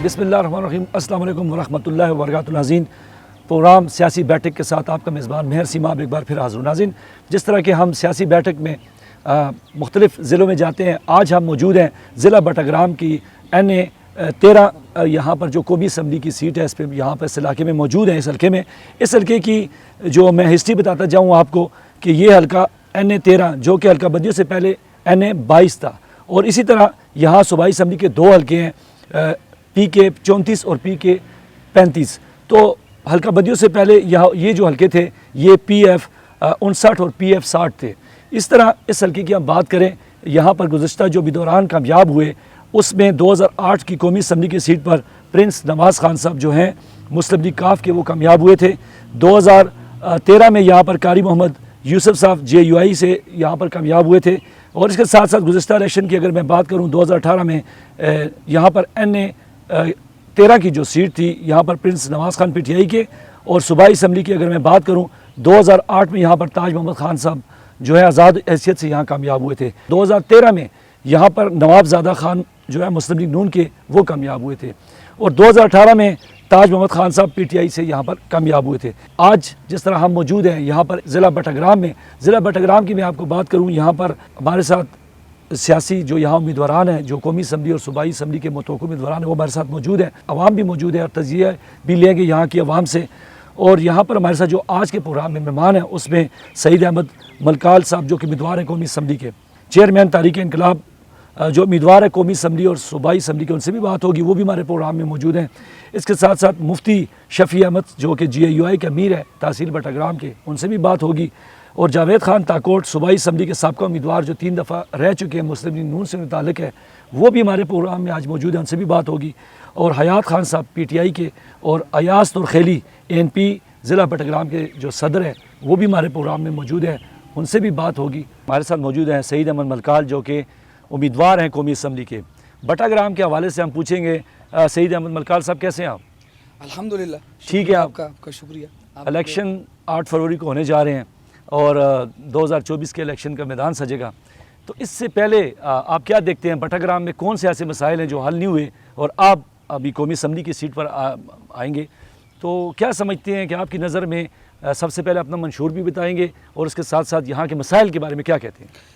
بسم اللہ الرحمن الرحیم۔ السلام علیکم ورحمۃ اللہ وبرکاتہ۔ ناظرین، پروگرام سیاسی بیٹھک کے ساتھ آپ کا میزبان مہر سیماب ایک بار پھر حاضر ہوں۔ ناظرین، جس طرح کہ ہم سیاسی بیٹھک میں مختلف ضلعوں میں جاتے ہیں، آج ہم موجود ہیں ضلع بٹگرام کی NA 13 یہاں پر جو قومی اسمبلی کی سیٹ ہے، اس پہ یہاں پر اس علاقے میں موجود ہیں۔ اس حلقے کی جو میں ہسٹری بتاتا جاؤں آپ کو کہ یہ حلقہ NA 13 جو کہ حلقہ بدیوں سے پہلے NA 22 تھا، اور اسی طرح یہاں صوبائی اسمبلی کے دو حلقے ہیں، PK 34 اور PK 35۔ تو حلقہ بدیوں سے پہلے یہ جو حلقے تھے یہ PF 59 اور PF 60 تھے۔ اس طرح اس حلقے کی ہم بات کریں، یہاں پر گزشتہ جو بھی دوران کامیاب ہوئے، اس میں 2008 کی قومی اسمبلی کی سیٹ پر پرنس نواز خان صاحب جو ہیں مسلم لیگ کاف کے، وہ کامیاب ہوئے تھے۔ 2013 میں یہاں پر قاری محمد یوسف صاحب JUI سے یہاں پر کامیاب ہوئے تھے، اور اس کے ساتھ ساتھ گزشتہ الیکشن کی اگر میں بات کروں 2018 میں یہاں پر NA 13 کی جو سیٹ تھی یہاں پر پرنس نواز خان PTI کے، اور صوبائی اسمبلی کی اگر میں بات کروں 2008 میں یہاں پر تاج محمد خان صاحب جو ہے آزاد حیثیت سے یہاں کامیاب ہوئے تھے۔ 2013 میں یہاں پر نواب زادہ خان جو ہے مسلم لیگ نون کے، وہ کامیاب ہوئے تھے، اور 2018 میں تاج محمد خان صاحب PTI سے یہاں پر کامیاب ہوئے تھے۔ آج جس طرح ہم موجود ہیں یہاں پر ضلع بٹگرام میں، ضلع بٹگرام کی میں آپ کو بات کروں، یہاں پر ہمارے ساتھ سیاسی جو یہاں امیدواران ہیں، جو قومی اسمبلی اور صوبائی اسمبلی کے متوقع امیدواران ہیں، وہ ہمارے ساتھ موجود ہیں، عوام بھی موجود ہے، اور تجزیہ بھی لیں گے یہاں کی عوام سے۔ اور یہاں پر ہمارے ساتھ جو آج کے پروگرام میں مہمان ہیں، اس میں سعید احمد ملکال صاحب جو کہ امیدوار ہیں قومی اسمبلی کے، چیئرمین تحریک انقلاب جو امیدوار ہے قومی اسمبلی اور صوبائی اسمبلی کے، ان سے بھی بات ہوگی، وہ بھی ہمارے پروگرام میں موجود ہیں۔ اس کے ساتھ ساتھ مفتی شفیع احمد جو کہ GIUI کے امیر ہے تحصیل بٹگرام کے، ان سے بھی بات ہوگی، اور جاوید خان تاکوٹ صوبائی اسمبلی کے سابقہ امیدوار جو 3 دفعہ رہ چکے ہیں، مسلم لیگ نون سے متعلق ہے، وہ بھی ہمارے پروگرام میں آج موجود ہیں، ان سے بھی بات ہوگی، اور حیات خان صاحب PTI کے، اور ایاز ترخیلی ANP ضلع بٹگرام کے جو صدر ہیں، وہ بھی ہمارے پروگرام میں موجود ہیں، ان سے بھی بات ہوگی۔ ہمارے ساتھ موجود ہیں سعید احمد ملکال جو کہ امیدوار ہیں قومی اسمبلی کے۔ بٹگرام کے حوالے سے ہم پوچھیں گے، سعید احمد ملکال صاحب کیسے ہیں آپ؟ الحمدللہ ٹھیک ہے۔ آپ کا شکریہ۔ الیکشن 8 فروری کو ہونے جا رہے ہیں، اور 2024 کے الیکشن کا میدان سجے گا، تو اس سے پہلے آپ کیا دیکھتے ہیں بٹگرام میں کون سے ایسے مسائل ہیں جو حل نہیں ہوئے، اور آپ ابھی قومی اسمبلی کی سیٹ پر آئیں گے، تو کیا سمجھتے ہیں کہ آپ کی نظر میں سب سے پہلے اپنا منشور بھی بتائیں گے، اور اس کے ساتھ ساتھ یہاں کے مسائل کے بارے میں کیا کہتے ہیں؟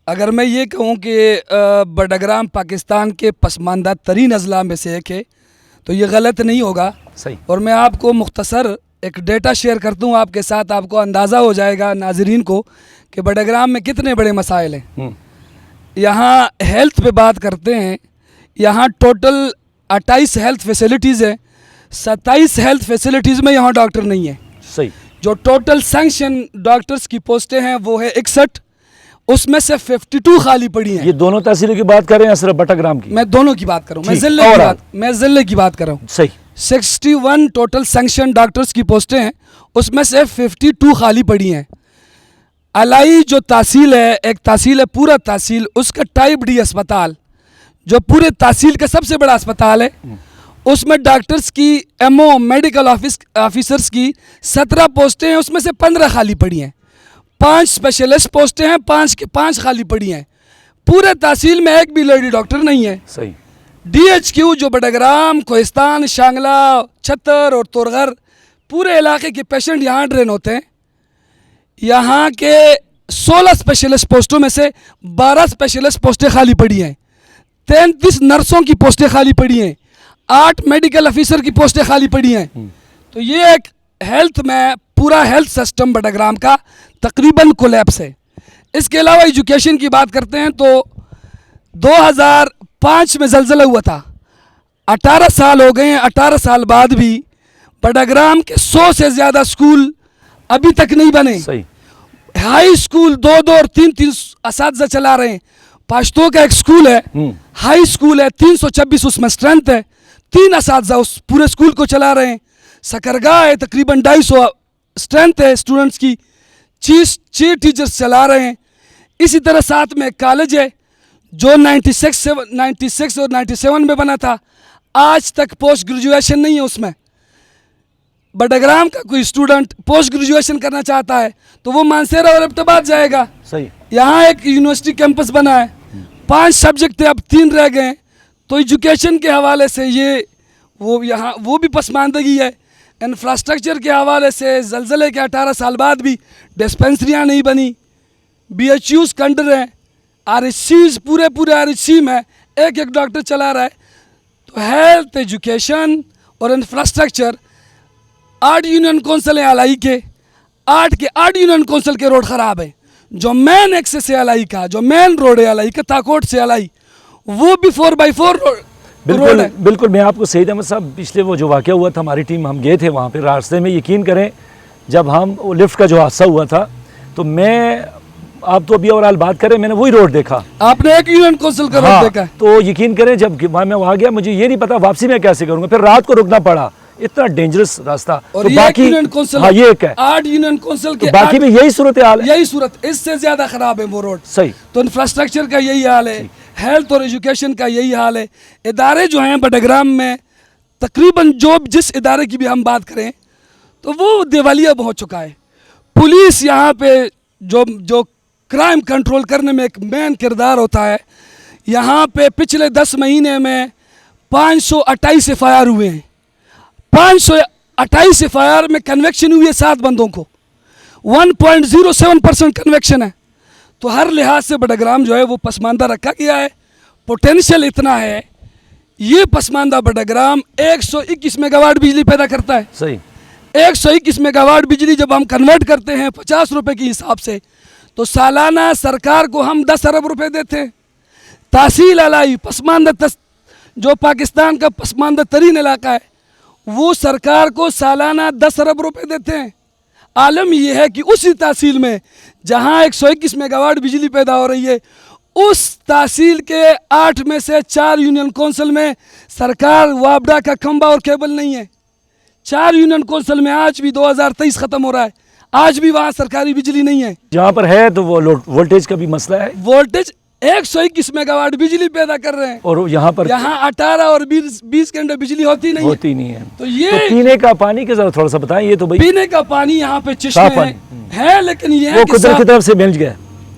اگر میں یہ کہوں کہ بٹگرام پاکستان کے پسماندہ ترین اضلاع میں سے ایک ہے تو یہ غلط نہیں ہوگا۔ صحیح۔ اور میں آپ کو مختصر ایک ڈیٹا شیئر کرتا ہوں آپ کے ساتھ، آپ کو اندازہ ہو جائے گا ناظرین کو کہ بٹگرام میں کتنے بڑے مسائل ہیں۔ یہاں ہیلتھ پہ بات کرتے ہیں، یہاں ٹوٹل 28 ہیلتھ فیسلٹیز ہیں، 27 ہیلتھ فیسلٹیز میں یہاں ڈاکٹر نہیں ہیں۔ صحیح۔ جو ٹوٹل سینکشن ڈاکٹرز کی پوسٹیں ہیں وہ ہے 61، اس میں سے 52 خالی پڑی ہیں۔ یہ دونوں تحصیلوں کی بات کر رہے ہیں صرف بٹگرام کی؟ میں دونوں کی بات کر رہا ہوں، میں ضلع کی بات کر رہا ہوں۔ صحیح۔ 61 ٹوٹل سینکشن ڈاکٹرز کی پوسٹیں ہیں، اس میں سے 52 خالی پڑی ہیں۔ الائی جو تحصیل ہے، ایک تحصیل ہے پورا تحصیل، اس کا ٹائپ D اسپتال جو پورے تحصیل کا سب سے بڑا اسپتال ہے، اس میں ڈاکٹرز کی MO میڈیکل آفیسرز کی 17 پوسٹیں ہیں، اس میں سے 15 خالی پڑی ہیں۔ 5 اسپیشلسٹ پوسٹیں ہیں، 5 خالی پڑی ہیں۔ پورے تحصیل میں ایک بھی لیڈی ڈاکٹر نہیں ہے۔ صحیح۔ DHQ جو بٹگرام، کوہستان، شانگلہ، چھتر اور تورغر پورے علاقے کے پیشنٹ یہاں ڈرین ہوتے ہیں۔ یہاں کے 16 اسپیشلسٹ پوسٹوں میں سے 12 اسپیشلسٹ پوسٹیں خالی پڑی ہیں، 33 نرسوں کی پوسٹیں خالی پڑی ہیں، 8 میڈیکل آفیسر کی پوسٹیں خالی پڑی ہیں۔ تو یہ ایک ہیلتھ میں پورا ہیلتھ سسٹم بٹگرام کا تقریباً کولیپس ہے۔ اس کے علاوہ ایجوکیشن کی بات کرتے ہیں تو 2005 میں زلزلہ ہوا تھا، 18 سال ہو گئے ہیں، 18 سال بعد بھی بٹگرام کے 100 سے زیادہ سکول ابھی تک نہیں بنے۔ صحیح۔ ہائی سکول 2 اور 3 اساتذہ چلا رہے ہیں۔ پاشتو کا ایک سکول ہے، ہائی سکول ہے، 326 اس میں اسٹرینتھ ہے، 3 اساتذہ اس پورے سکول کو چلا رہے ہیں۔ سکرگاہ ہے، تقریباً 250 اسٹرینتھ ہے اسٹوڈنٹس کی، 6 ٹیچرز چلا رہے ہیں۔ اسی طرح ساتھ میں ایک کالج ہے جو 96 اور 97 میں بنا تھا، آج تک پوسٹ گریجویشن نہیں ہے اس میں۔ بٹگرام کا کوئی اسٹوڈنٹ پوسٹ گریجویشن کرنا چاہتا ہے تو وہ مانسیرا اور ابتباد جائے گا۔ صحیح۔ یہاں ایک یونیورسٹی کیمپس بنا ہے، 5 سبجیکٹ تھے اب 3 رہ گئے ہیں۔ تو ایجوکیشن کے حوالے سے یہ وہ بھی پسماندگی ہے. انفراسٹرکچر کے حوالے سے زلزلے کے 18 سال بعد بھی ڈسپینسریاں نہیں بنی, بی ایچ یوز کنڈر ہیں, آر ایچ سیز پورے آر ایچ سی میں ایک ڈاکٹر چلا رہا ہے. تو ہیلتھ, ایجوکیشن اور انفراسٹرکچر 8 یونین کونسل ہیں الائی کے, 8 یونین کونسل کے روڈ خراب ہیں. جو مین ایکسس ہے الائی کا, جو مین روڈ ہے الائی کا تاکوٹ سے الائی, وہ بھی 4x4 روڈ ہے. بالکل میں آپ کو سعید احمد صاحب, پچھلے وہ جو واقعہ ہوا تھا ہماری ٹیم ہم گئے تھے وہاں پہ, راستے میں یقین کریں جب ہم لفٹ کا جو حادثہ ہوا تھا تو میں, آپ تو ابھی اور بات کریں, میں نے وہی روڈ دیکھا. آپ نے ایک یونین کونسل کا روڈ دیکھا؟ تو یقین کریں جب میں وہاں گیا مجھے یہ نہیں پتا واپسی میں کیسے کروں گا, پھر رات کو رکنا پڑا, اتنا ڈینجرس راستہ. اور یہ ایک یونین کونسل, ہاں یہ ایک ہے, 8 یونین کونسل کے باقی بھی یہی صورتحال ہے, یہی صورت, اس سے زیادہ خراب ہے وہ روڈ. صحیح. تو انفراسٹرکچر کا یہی حال ہے, ہیلتھ اور ایجوکیشن کا یہی حال ہے. ادارے جو ہیں بٹگرام میں تقریباً جس ادارے کی بھی ہم بات کریں تو وہ دیوالیہ ہو چکا ہے. پولیس یہاں پہ جو کرائم کنٹرول کرنے میں ایک مین کردار ہوتا ہے, یہاں پہ پچھلے 10 مہینے میں 528 ایف آئی آر ہوئے ہیں. 528 ایف آئی آر میں کنویکشن ہوئی ہے 7 بندوں کو, 1.07% کنویکشن ہے. تو ہر لحاظ سے بٹگرام جو ہے وہ پسماندہ رکھا گیا ہے. پوٹینشیل اتنا ہے, یہ پسماندہ بٹگرام 121 میگا واٹ بجلی پیدا کرتا ہے. صحیح. 121 میگا واٹ بجلی جب ہم کنورٹ کرتے ہیں 50 روپے کی حساب سے, تو سالانہ سرکار کو ہم 10 ارب روپے دیتے ہیں. تحصیل الائی پسماندہ جو پاکستان کا پسماندہ ترین علاقہ ہے, وہ سرکار کو سالانہ 10 ارب روپے دیتے ہیں. عالم یہ ہے کہ اسی تحصیل میں جہاں 121 میگا واٹ بجلی پیدا ہو رہی ہے, اس تحصیل کے 8 میں سے 4 یونین کونسل میں سرکار وابڈا کا کھمبا اور کیبل نہیں ہے. 4 یونین کونسل میں آج بھی 2023 ختم ہو رہا ہے, آج بھی وہاں سرکاری بجلی نہیں ہے. جہاں پر ہے تو وہ وولٹیج کا بھی مسئلہ ہے. وولٹیج 121 میگا واٹ بجلی پیدا کر رہے ہیں, اور یہاں 18 اور 20 گھنٹے بجلی ہوتی نہیں ہے. تو یہ پینے کا پانی کے ذرا تھوڑا سا بتائیں. یہ تو پینے کا پانی یہاں پہ چشمے ہیں, لیکن یہ ہے کہ قدرت کی طرف سے مل گیا,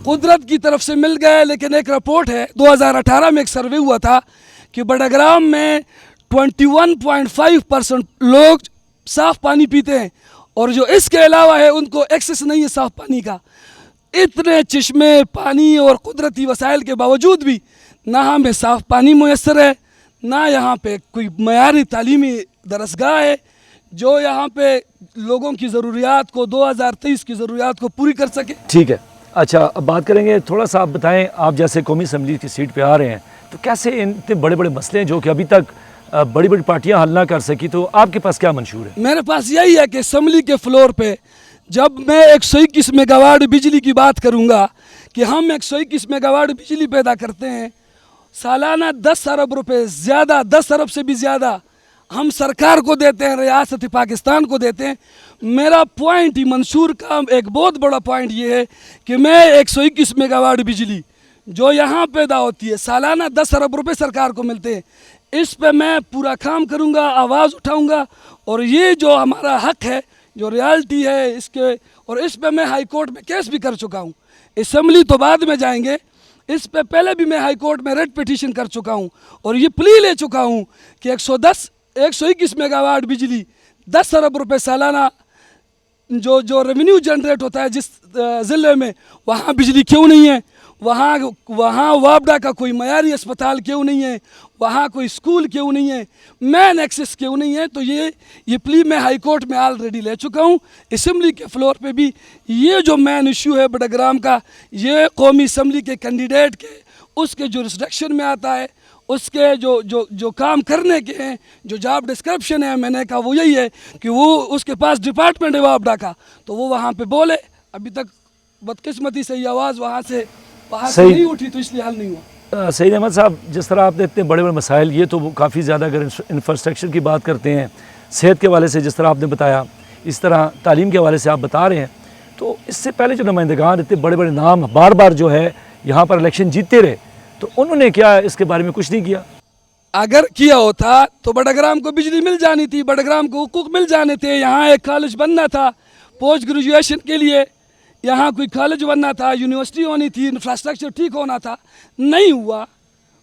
قدرت کی طرف سے مل گئے. لیکن ایک رپورٹ ہے 2018 میں ایک سروے ہوا تھا کہ بٹگرام میں 21.5% لوگ صاف پانی پیتے ہیں, اور جو اس کے علاوہ ہے ان کو ایکسس نہیں ہے صاف پانی کا. اتنے چشمے, پانی اور قدرتی وسائل کے باوجود بھی نہ ہمیں صاف پانی میسر ہے, نہ یہاں پہ کوئی معیاری تعلیمی درسگاہ ہے جو یہاں پہ لوگوں کی ضروریات کو 2023 کی ضروریات کو پوری کر سکے. ٹھیک ہے, اچھا اب بات کریں گے, تھوڑا سا آپ بتائیں, آپ جیسے قومی اسمبلی کی سیٹ پہ آ رہے ہیں تو کیسے اتنے بڑے مسئلے ہیں جو کہ ابھی تک بڑی پارٹیاں حل نہ کر سکی, تو آپ کے پاس کیا منشور ہے؟ میرے پاس یہی ہے کہ اسمبلی کے فلور پہ جب میں 121 میگا واٹ بجلی کی بات کروں گا کہ ہم 121 میگا واٹ بجلی پیدا کرتے ہیں, سالانہ 10 ارب روپے, زیادہ 10 ارب سے بھی زیادہ ہم سرکار کو دیتے ہیں, ریاست پاکستان کو دیتے ہیں. میرا پوائنٹ منشور کا ایک بہت بڑا پوائنٹ یہ ہے کہ میں 121 میگا واٹ بجلی جو یہاں پیدا ہوتی ہے سالانہ 10 ارب روپے سرکار کو ملتے ہیں, اس پہ میں پورا کام کروں گا, آواز اٹھاؤں گا, اور یہ جو ہمارا حق ہے, جو ریالٹی ہے اس کے, اور اس پہ میں ہائی کورٹ میں کیس بھی کر چکا ہوں. اسمبلی تو بعد میں جائیں گے, اس پہ پہلے بھی میں ہائی کورٹ میں ریٹ پیٹیشن کر چکا ہوں, اور یہ پلی لے چکا ہوں کہ 121 میگا واٹ بجلی 10 ارب روپے سالانہ جو ریونیو جنریٹ ہوتا ہے جس ضلع میں, وہاں بجلی کیوں نہیں ہے, وہاں وابڈا کا کوئی معیاری اسپتال کیوں نہیں ہے, وہاں کوئی اسکول کیوں نہیں ہے, مین ایکسس کیوں نہیں ہے. تو یہ پلی میں ہائی کورٹ میں آلریڈی لے چکا ہوں. اسمبلی کے فلور پہ بھی یہ جو مین ایشو ہے بٹگرام کا, یہ قومی اسمبلی کے کینڈیڈیٹ کے اس کے جورسڈکشن میں آتا ہے, اس کے جو کام کرنے کے ہیں, جو جاب ڈسکرپشن ہے, میں نے کہا وہ یہی ہے کہ وہ اس کے پاس ڈپارٹمنٹ ہے وابڈا کا, تو وہ وہاں پہ بولے. ابھی تک بدقسمتی سے یہ آواز وہاں سے نہیں اٹھی, تو اس لیے حل نہیں ہوا. سعید احمد صاحب, جس طرح آپ نے اتنے بڑے مسائل, یہ تو کافی زیادہ اگر انفراسٹرکچر کی بات کرتے ہیں, صحت کے حوالے سے جس طرح آپ نے بتایا, اس طرح تعلیم کے حوالے سے آپ بتا رہے ہیں, تو اس سے پہلے جو نمائندگان اتنے بڑے نام بار جو ہے یہاں پر الیکشن جیتتے رہے, تو انہوں نے کیا اس کے بارے میں کچھ نہیں کیا؟ اگر کیا ہوتا تو بٹگرام کو بجلی مل جانی تھی, بٹگرام کو حقوق مل جانے تھے. یہاں ایک کالج بننا تھا پوسٹ گریجویشن کے لیے, یہاں کوئی کالج بننا تھا, یونیورسٹی ہونی تھی, انفراسٹرکچر ٹھیک ہونا تھا, نہیں ہوا.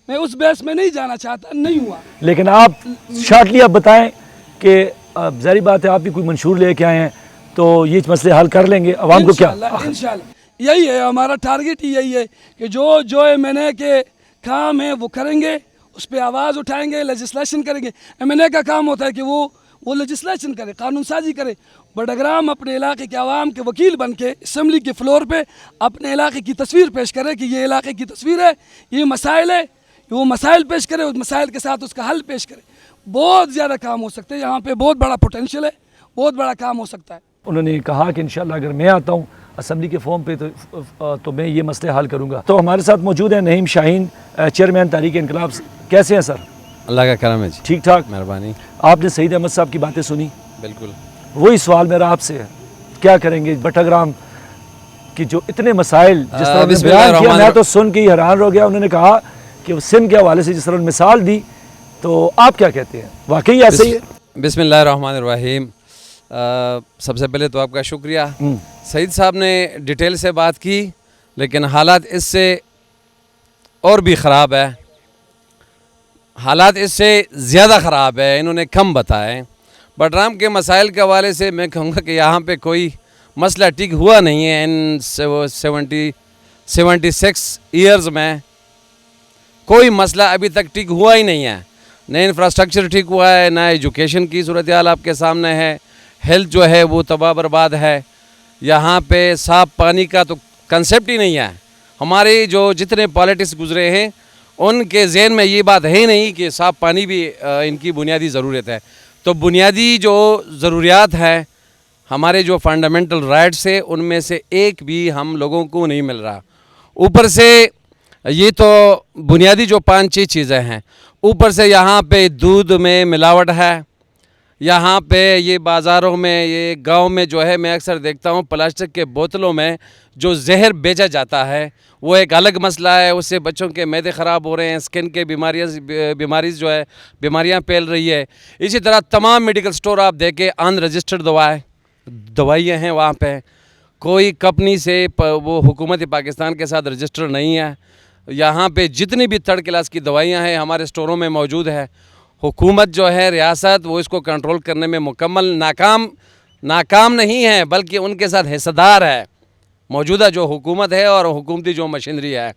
میں اس بیس میں نہیں جانا چاہتا, نہیں ہوا. لیکن آپ شارٹلی آپ بتائیں کہ ظاہری بات ہے آپ بھی کوئی منشور لے کے آئے ہیں تو یہ مسئلے حل کر لیں گے, عوام کو کیا انشاءاللہ یہی ہے ہمارا ٹارگٹ, ہی یہی ہے کہ جو ایم این اے کے کام ہیں وہ کریں گے, اس پہ آواز اٹھائیں گے, لیجسلیشن کریں گے. ایم این اے کا کام ہوتا ہے کہ وہ لیجسلیشن کرے, قانون سازی کرے. بڈگرام اپنے علاقے کے عوام کے وکیل بن کے اسمبلی کے فلور پہ اپنے علاقے کی تصویر پیش کرے کہ یہ علاقے کی تصویر ہے, یہ مسائل ہے, وہ مسائل پیش کرے, اس مسائل کے ساتھ اس کا حل پیش کرے. بہت زیادہ کام ہو سکتے ہیں یہاں پہ, بہت بڑا پوٹینشیل ہے, بہت بڑا کام ہو سکتا ہے. انہوں نے کہا کہ انشاءاللہ اگر میں آتا ہوں اسمبلی کے فارم پہ تو میں یہ مسئلے حل کروں گا. تو ہمارے ساتھ موجود ہیں نعیم شاہین, چیئرمین تحریک انقلاب. کیسے ہیں سر؟ اللہ کا کرم ہے جی. ٹھیک ٹھاک, مہربانی. آپ نے سعید احمد صاحب کی باتیں سنی؟ بالکل. وہی سوال میرا آپ سے ہے, کیا کریں گے بٹاگرام کی جو اتنے مسائل جس طرح انہوں نے بیان کیا, میں تو سن کے ہی حیران ہو گیا. انہوں نے کہا کہ سندھ کے حوالے سے جس طرح مثال دی, تو آپ کیا کہتے ہیں, واقعی ایسے ہی ہے؟ بسم اللہ الرحمن الرحیم. سب سے پہلے تو آپ کا شکریہ. سعید صاحب نے ڈیٹیل سے بات کی, لیکن حالات اس سے اور بھی خراب ہے, حالات اس سے زیادہ خراب ہے, انہوں نے کم بتائے. بٹرام کے مسائل کے حوالے سے میں کہوں گا کہ یہاں پہ کوئی مسئلہ ٹھیک ہوا نہیں ہے. ان 76 ایئرز میں کوئی مسئلہ ابھی تک ٹھیک ہوا ہی نہیں ہے. نہ انفراسٹرکچر ٹھیک ہوا ہے, نہ ایجوکیشن کی صورتحال آپ کے سامنے ہے, ہیلتھ جو ہے وہ تباہ برباد ہے. یہاں پہ صاف پانی کا تو کنسیپٹ ہی نہیں ہے. ہمارے جو جتنے پالیٹکس گزرے ہیں ان کے ذہن میں یہ بات ہے نہیں کہ صاف پانی بھی ان کی بنیادی ضرورت ہے. تو بنیادی جو ضروریات ہے, ہمارے جو فنڈامنٹل رائٹس ہے, ان میں سے ایک بھی ہم لوگوں کو نہیں مل رہا. اوپر سے یہ تو بنیادی جو 5-6 چیزیں ہیں, اوپر سے یہاں پہ دودھ میں ملاوٹ ہے. یہاں پہ یہ بازاروں میں, یہ گاؤں میں جو ہے میں اکثر دیکھتا ہوں پلاسٹک کے بوتلوں میں جو زہر بیچا جاتا ہے وہ ایک الگ مسئلہ ہے. اس سے بچوں کے معدے خراب ہو رہے ہیں, اسکن کے بیماریاں جو ہے بیماریاں پھیل رہی ہے. اسی طرح تمام میڈیکل سٹور آپ دیکھیں ان رجسٹرڈ دوائیاں ہیں وہاں پہ. کوئی کمپنی سے وہ حکومت پاکستان کے ساتھ رجسٹر نہیں ہے. یہاں پہ جتنی بھی تھرڈ کلاس کی دوائیاں ہیں ہمارے سٹوروں میں موجود ہے. حکومت جو ہے, ریاست, وہ اس کو کنٹرول کرنے میں مکمل ناکام نہیں ہے, بلکہ ان کے ساتھ حصہ دار ہے موجودہ جو حکومت ہے اور حکومتی جو مشینری ہے.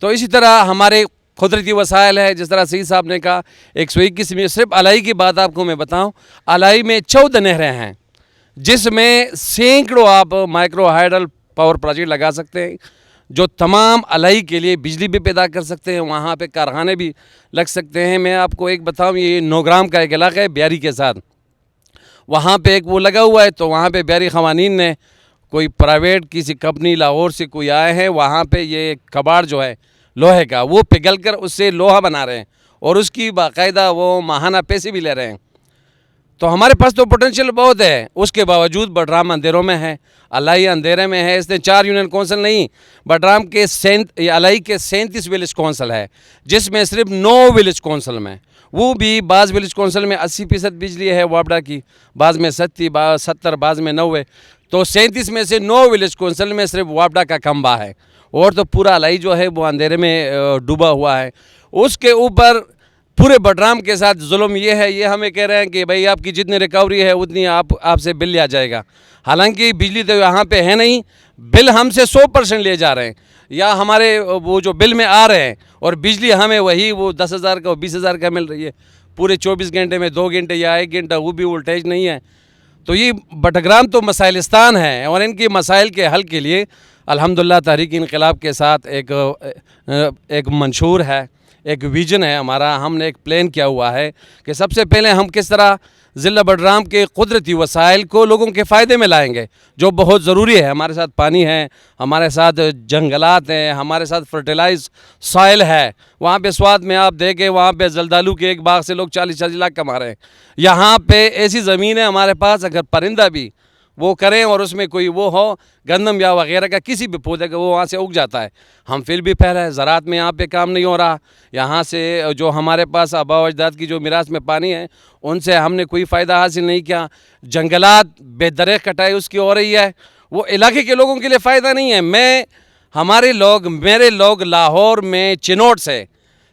تو اسی طرح ہمارے قدرتی وسائل ہے, جس طرح سعید صاحب نے کہا 121 میں صرف الائی کی بات آپ کو میں بتاؤں, الائی میں 14 نہریں ہیں جس میں سینکڑوں آپ مائکرو ہائیڈل پاور پروجیکٹ لگا سکتے ہیں جو تمام الائی کے لیے بجلی بھی پیدا کر سکتے ہیں. وہاں پہ کارخانے بھی لگ سکتے ہیں. میں آپ کو ایک بتاؤں, یہ نوگرام کا ایک علاقہ ہے بیاری کے ساتھ, وہاں پہ ایک وہ لگا ہوا ہے. تو وہاں پہ بیاری خوانین نے کوئی پرائیویٹ کسی کمپنی لاہور سے کوئی آئے ہیں, وہاں پہ یہ کباڑ جو ہے لوہے کا وہ پگھل کر اس سے لوہا بنا رہے ہیں اور اس کی باقاعدہ وہ ماہانہ پیسے بھی لے رہے ہیں. تو ہمارے پاس تو پوٹینشیل بہت ہے, اس کے باوجود بٹرام اندھیروں میں ہے, الائی اندھیرے میں ہے. اس نے 4 یونین کونسل نہیں, بٹرام کے الائی کے 37 ولیج کونسل ہے, جس میں صرف 9 ولیج کونسل میں, وہ بھی بعض ولیج کونسل میں 80% بجلی ہے وابڈا کی, بعض میں 70, بعض میں 90. تو 37 میں سے 9 ولیج کونسل میں صرف وابڈا کا کمبا ہے, اور تو پورا الائی جو ہے وہ اندھیرے میں ڈوبا ہوا ہے. اس کے اوپر پورے بٹرام کے ساتھ ظلم یہ ہے, یہ ہمیں کہہ رہے ہیں کہ بھائی آپ کی جتنی ریکوری ہے اتنی آپ سے بل لیا جائے گا. حالانکہ بجلی تو یہاں پہ ہے نہیں, بل ہم سے 100% لے جا رہے ہیں, یا ہمارے وہ جو بل میں آ رہے ہیں, اور بجلی ہمیں وہی وہ 10,000 کا 20,000 کا مل رہی ہے. پورے 24 گھنٹے میں 2 گھنٹے یا 1 گھنٹہ وہ بھی وولٹیج نہیں ہے. تو یہ بٹگرام تو مسائلستان ہے, اور ان کے مسائل کے حل کے لیے الحمدللہ تحریک انقلاب کے ساتھ ایک منشور ہے, ایک ویژن ہے ہمارا. ہم نے ایک پلان کیا ہوا ہے کہ سب سے پہلے ہم کس طرح ضلع بٹرام کے قدرتی وسائل کو لوگوں کے فائدے میں لائیں گے, جو بہت ضروری ہے. ہمارے ساتھ پانی ہے, ہمارے ساتھ جنگلات ہیں, ہمارے ساتھ فرٹیلائز سائل ہے. وہاں پہ سوات میں آپ دیکھیں, وہاں پہ زلدالو کے ایک باغ سے لوگ 40 لاکھ کما رہے ہیں. یہاں پہ ایسی زمین ہے ہمارے پاس, اگر پرندہ بھی وہ کریں اور اس میں کوئی وہ ہو گندم یا وغیرہ کا کسی بھی پودے کا, وہ وہاں سے اگ جاتا ہے. ہم پھر بھی پھیلا ہے. زراعت میں یہاں پہ کام نہیں ہو رہا. یہاں سے جو ہمارے پاس آباء و اجداد کی جو میراث میں پانی ہے ان سے ہم نے کوئی فائدہ حاصل نہیں کیا. جنگلات بے درخت کٹائی اس کی ہو رہی ہے, وہ علاقے کے لوگوں کے لیے فائدہ نہیں ہے. میرے لوگ لاہور میں چنوٹ سے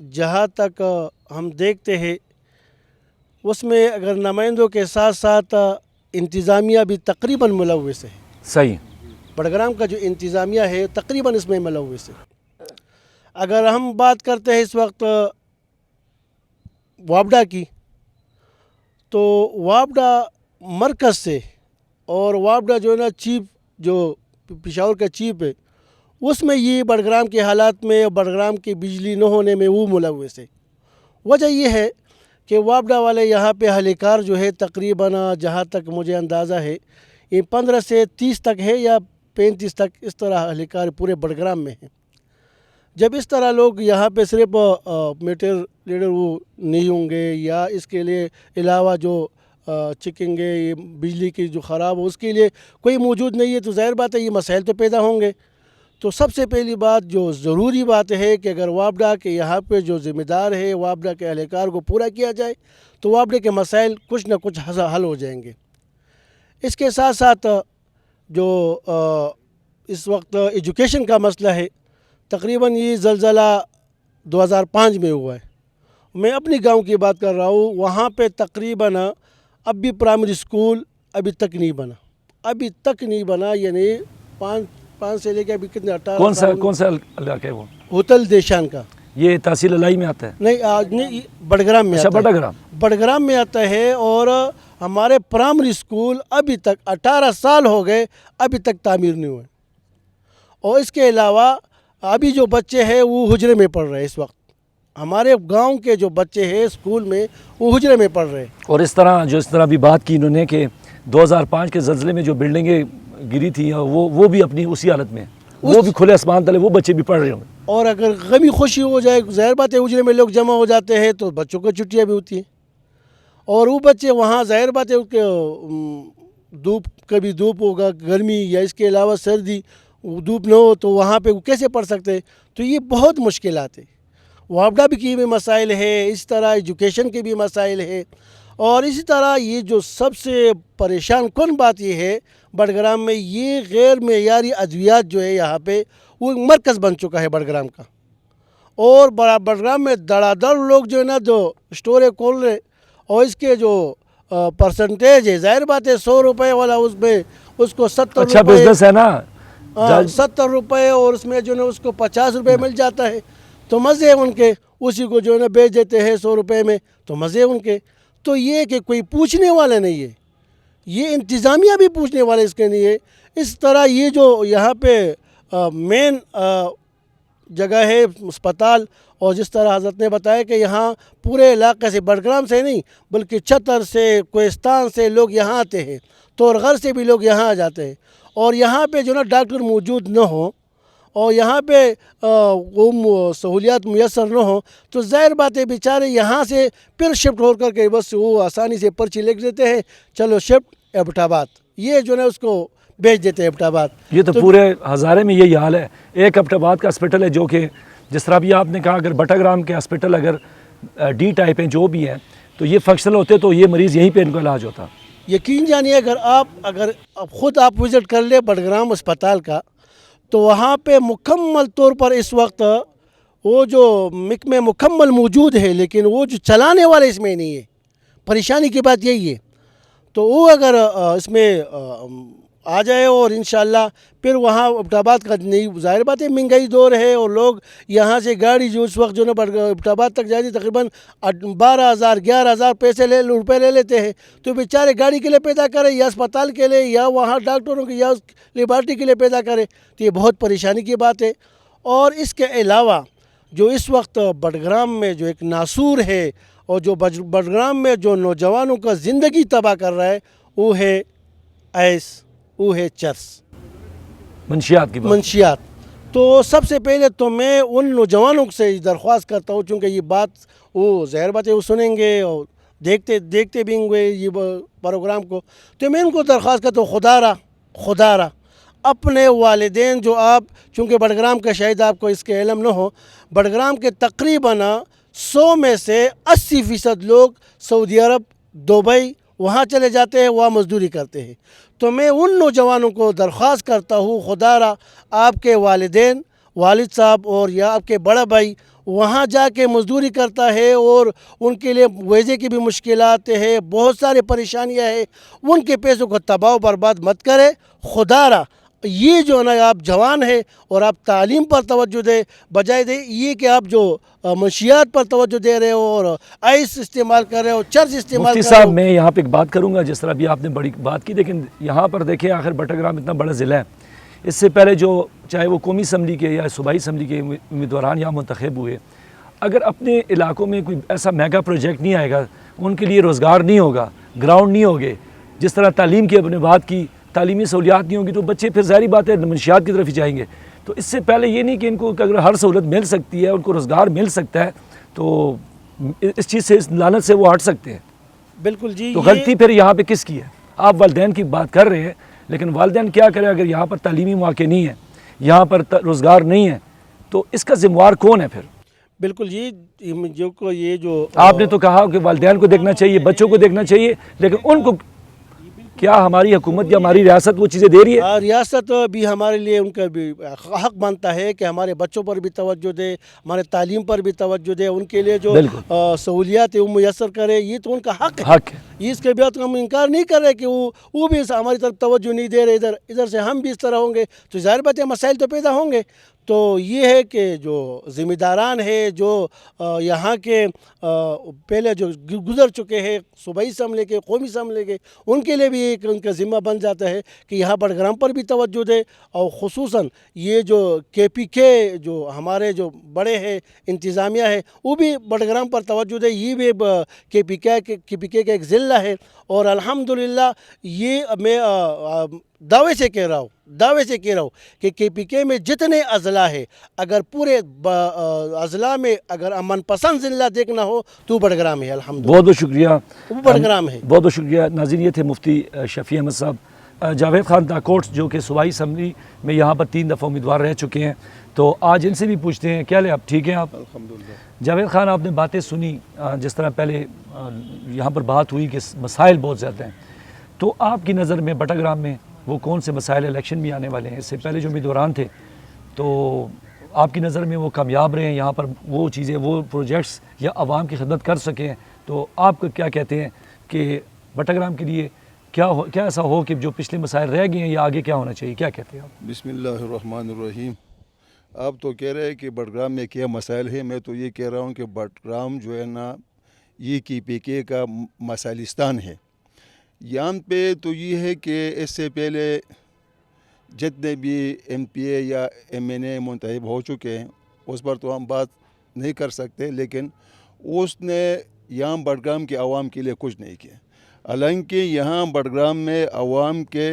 جہاں تک ہم دیکھتے ہیں اس میں اگر نمائندوں کے ساتھ ساتھ انتظامیہ بھی تقریباً ملوث ہے. صحیح. بڑگرام کا جو انتظامیہ ہے تقریباً اس میں ملوث ہے. اگر ہم بات کرتے ہیں اس وقت وابڈا کی تو وابڈا مرکز سے اور وابڈا جو ہے نا چیف جو پشاور کا چیف ہے اس میں یہ بڑگرام کے حالات میں بڑگرام کی بجلی نہ ہونے میں وہ ملوث ہے. وجہ یہ ہے کہ وابڈا والے یہاں پہ اہلکار جو ہے تقریباً جہاں تک مجھے اندازہ ہے یہ 15 سے 30 تک ہے یا 35 تک اس طرح اہلکار پورے بڑگرام میں ہیں. جب اس طرح لوگ یہاں پہ صرف میٹر لیڈر وہ نہیں ہوں گے یا اس کے لیے علاوہ جو چیکنگ ہے یہ بجلی کی جو خراب ہو اس کے لیے کوئی موجود نہیں ہے تو ظاہر بات ہے یہ مسائل تو پیدا ہوں گے. تو سب سے پہلی بات جو ضروری بات ہے کہ اگر وابڈا کے یہاں پہ جو ذمہ دار ہے وابڈا کے اہلکار کو پورا کیا جائے تو وابڈے کے مسائل کچھ نہ کچھ حل ہو جائیں گے. اس کے ساتھ ساتھ جو اس وقت ایجوکیشن کا مسئلہ ہے تقریباً یہ زلزلہ 2005 میں ہوا ہے. میں اپنی گاؤں کی بات کر رہا ہوں وہاں پہ تقریباً اب بھی پرائمری اسکول ابھی تک نہیں بنا یعنی 5 سے لے کے ابھی کتنے 18 کون سا علاقہ ہے وہ؟ ہوتل دیشان کا. یہ تحصیل الائی میں آتا ہے؟ نہیں آج نہیں بڑگرام میں آتا ہے. بڑگرام میں آتا ہے اور ہمارے پرائمری اسکول ابھی تک 18 سال ہو گئے ابھی تک تعمیر نہیں ہوئے. اور اس کے علاوہ ابھی جو بچے ہیں وہ حجرے میں پڑھ رہے ہیں. اس وقت ہمارے گاؤں کے جو بچے ہیں اسکول میں وہ حجرے میں پڑھ رہے ہیں. اور اس طرح بھی بات کی انہوں نے کہ 2005 کے زلزلے میں جو بلڈنگیں گری تھی وہ بھی اپنی اسی حالت میں وہ بھی کھلے آسمان تلے وہ بچے بھی پڑھ رہے ہوں گے. اور اگر غمی خوشی ہو جائے ظاہر بات ہے حجرے میں لوگ جمع ہو جاتے ہیں تو بچوں کو چھٹیاں بھی ہوتی ہیں اور وہ بچے وہاں ظاہر بات ہے کبھی دھوپ ہوگا گرمی یا اس کے علاوہ سردی دھوپ نہ ہو تو وہاں پہ وہ کیسے پڑھ سکتے. تو یہ بہت مشکلات ہیں. وابڈا کی بھی مسائل ہے اس طرح ایجوکیشن کے بھی مسائل ہے اور اسی طرح یہ جو سب سے پریشان کن بات یہ ہے بڑگرام میں یہ غیر معیاری ادویات جو ہے یہاں پہ وہ مرکز بن چکا ہے بڑگرام کا. اور بڑگرام میں دڑا دڑ لوگ جو ہے نا جو اسٹوریں کھول رہے اور اس کے جو پرسنٹیج ہے ظاہر بات ہے 100 روپے والا اس میں اس کو 70 اچھا بزنس ہے نا 70 روپے اور اس میں جو ہے نا اس کو 50 روپے مل جاتا ہے تو مزے ان کے اسی کو جو ہے نا بیچ دیتے ہیں 100 روپے میں تو مزے ان کے. تو یہ کہ کوئی پوچھنے والا نہیں ہے یہ انتظامیہ بھی پوچھنے والے اس کے نہیں ہے. اس طرح یہ جو یہاں پہ مین جگہ ہے اسپتال اور جس طرح حضرت نے بتایا کہ یہاں پورے علاقے سے بڑگرام سے نہیں بلکہ چھتر سے کوہستان سے لوگ یہاں آتے ہیں تورغر سے بھی لوگ یہاں آ جاتے ہیں اور یہاں پہ جو نا ڈاکٹر موجود نہ ہوں اور یہاں پہ وہ سہولیات میسر نہ ہوں تو ظاہر بات ہے بیچارے یہاں سے پھر شفٹ ہو کر کے بس وہ آسانی سے پرچی لکھ دیتے ہیں چلو شفٹ ایبٹ آباد یہ جو نا اس کو بیچ دیتے ہیں ایبٹ آباد. یہ تو پورے ہزارے میں یہی حال ہے. ایک ایبٹ آباد کا ہاسپٹل ہے جو کہ جس طرح بھی آپ نے کہا اگر بٹاگرام کے ہاسپٹل اگر ڈی ٹائپ ہیں جو بھی ہیں تو یہ فنکشنل ہوتے تو یہ مریض یہیں پہ ان کا علاج ہوتا. یقین جانیے اگر خود آپ وزٹ کر لیں بڑگرام اسپتال کا تو وہاں پہ مکمل طور پر اس وقت وہ جو میں مکمل موجود ہے لیکن وہ جو چلانے والے اس میں نہیں ہے. پریشانی کی بات یہی ہے. تو وہ اگر اس میں آ جائے اور انشاءاللہ پھر وہاں ایبٹ آباد کا نہیں ظاہر بات ہے مہنگائی دور ہے اور لوگ یہاں سے گاڑی جو اس وقت جو نا ایبٹ آباد تک جاتی تقریباً 12,000 11,000 روپے لے لیتے ہیں تو بیچارے گاڑی کے لیے پیدا کرے یا اسپتال کے لیے یا وہاں ڈاکٹروں کی یا لیبارٹری کے لیے پیدا کرے تو یہ بہت پریشانی کی بات ہے. اور اس کے علاوہ جو اس وقت بڑگرام میں جو ایک ناسور ہے اور جو بڑگرام میں جو نوجوانوں کا زندگی تباہ کر رہا ہے وہ ہے ایس وہ ہے چرس منشیات کی منشیات. تو سب سے پہلے تو میں ان نوجوانوں سے درخواست کرتا ہوں چونکہ یہ بات وہ ظاہر بات ہے وہ سنیں گے اور دیکھتے بھی ہوں گے یہ پروگرام کو تو میں ان کو درخواست کرتا ہوں خدا را اپنے والدین جو آپ چونکہ بڑگرام کا شاید آپ کو اس کے علم نہ ہو بڑگرام کے تقریباً 100 میں سے 80% لوگ سعودی عرب دبئی وہاں چلے جاتے ہیں وہاں مزدوری کرتے ہیں. تو میں ان نوجوانوں کو درخواست کرتا ہوں خدا را آپ کے والدین والد صاحب اور یا آپ کے بڑا بھائی وہاں جا کے مزدوری کرتا ہے اور ان کے لیے ویزے کی بھی مشکلات ہے, بہت سارے پریشانیاں ہیں. ان کے پیسوں کو تباہ و برباد مت کرے. خدا را یہ جو نا آپ جوان ہے اور آپ تعلیم پر توجہ دے, بجائے دے یہ کہ آپ جو منشیات پر توجہ دے رہے ہو اور آئس استعمال کر رہے ہو, چرس استعمال مفتی کر رہے صاحب ہو. میں یہاں پہ ایک بات کروں گا, جس طرح بھی آپ نے بڑی بات کی, لیکن یہاں پر دیکھیں آخر بٹگرام اتنا بڑا ضلع ہے, اس سے پہلے جو چاہے وہ قومی اسمبلی کے یا صوبائی اسمبلی کے امیدواران یہاں منتخب ہوئے, اگر اپنے علاقوں میں کوئی ایسا میگا پروجیکٹ نہیں آئے گا, ان کے لیے روزگار نہیں ہوگا, گراؤنڈ نہیں ہوگے, جس طرح تعلیم کی اپنے بات کی, تعلیمی سہولیات نہیں ہوگی تو بچے پھر ظاہری بات ہے منشیات کی طرف ہی جائیں گے. تو اس سے پہلے یہ نہیں کہ ان کو اگر ہر سہولت مل سکتی ہے, ان کو روزگار مل سکتا ہے, تو اس چیز سے, اس لعنت سے وہ ہٹ سکتے ہیں. بالکل جی. تو غلطی پھر یہاں پہ کس کی ہے؟ آپ والدین کی بات کر رہے ہیں, لیکن والدین کیا کریں اگر یہاں پر تعلیمی مواقع نہیں ہیں, یہاں پر روزگار نہیں ہے, تو اس کا ذمہ وار کون ہے پھر؟ بالکل جی. یہ جو آپ نے تو کہا کہ والدین کو دیکھنا چاہیے, بچوں کو دیکھنا چاہیے, لیکن ان کو کیا ہماری حکومت یا ہماری ریاست وہ چیزیں دے رہی ہے؟ ریاست بھی ہمارے لیے ان کا بھی حق بنتا ہے کہ ہمارے بچوں پر بھی توجہ دے, ہمارے تعلیم پر بھی توجہ دے, ان کے لیے جو سہولیات وہ میسر کرے. یہ تو ان کا حق ہے. اس کے بعد ہم انکار نہیں کر رہے کہ وہ بھی ہماری طرف توجہ نہیں دے رہے, ادھر سے ہم بھی اس طرح ہوں گے تو ظاہر بات ہے مسائل تو پیدا ہوں گے. تو یہ ہے کہ جو ذمہ داران ہے, جو یہاں کے پہلے جو گزر چکے ہیں صوبائی اسمبلی کے, قومی اسمبلی کے, ان کے لیے بھی ایک ان کا ذمہ بن جاتا ہے کہ یہاں بٹگرام پر بھی توجہ دے. اور خصوصاً یہ جو KPK جو ہمارے جو بڑے ہیں انتظامیہ ہے, وہ بھی بٹگرام پر توجہ دے. یہ بھی KPK کا ایک ضلع ہے, اور الحمدللہ یہ میں دعوے سے کہہ رہا ہوں کہ KPK میں جتنے اضلاع ہے, اگر پورے اضلاع میں اگر امن پسند ضلع دیکھنا ہو تو بٹگرام ہے. الحمدللہ بہت بہت شکریہ, وہ بٹگرام ہے. بہت بہت شکریہ. ناظرین, یہ تھے مفتی شفیع احمد صاحب. جاوید خان داکوٹ جو کہ صوبائی اسمبلی میں یہاں پر 3 دفعہ امیدوار رہ چکے ہیں, تو آج ان سے بھی پوچھتے ہیں. کیا لے آپ, ٹھیک ہیں آپ؟ الحمدللہ. جاوید خان, آپ نے باتیں سنی, جس طرح پہلے یہاں پر بات ہوئی کہ مسائل بہت زیادہ ہیں, تو آپ کی نظر میں بٹگرام میں وہ کون سے مسائل الیکشن بھی آنے والے ہیں؟ اس سے پہلے جو امیدواران تھے تو آپ کی نظر میں وہ کامیاب رہے ہیں, یہاں پر وہ چیزیں, وہ پروجیکٹس یا عوام کی خدمت کر سکیں, تو آپ کیا کہتے ہیں کہ بٹگرام کے لیے کیا ایسا ہو کہ جو پچھلے مسائل رہ گئے ہیں یا آگے کیا ہونا چاہیے؟ کیا کہتے ہیں آپ؟ بسم اللہ الرحمن الرحیم. آپ تو کہہ رہے ہیں کہ بٹگرام میں کیا مسائل ہیں, میں تو یہ کہہ رہا ہوں کہ بٹگرام جو ہے نا یہ KPK کا مسائلستان ہے. یہاں پہ تو یہ ہے کہ اس سے پہلے جتنے بھی MPA یا MNA منتخب ہو چکے ہیں اس پر تو ہم بات نہیں کر سکتے, لیکن اس نے یہاں بٹگرام کے عوام کے لیے کچھ نہیں کیا. حالانکہ یہاں بٹگرام میں عوام کے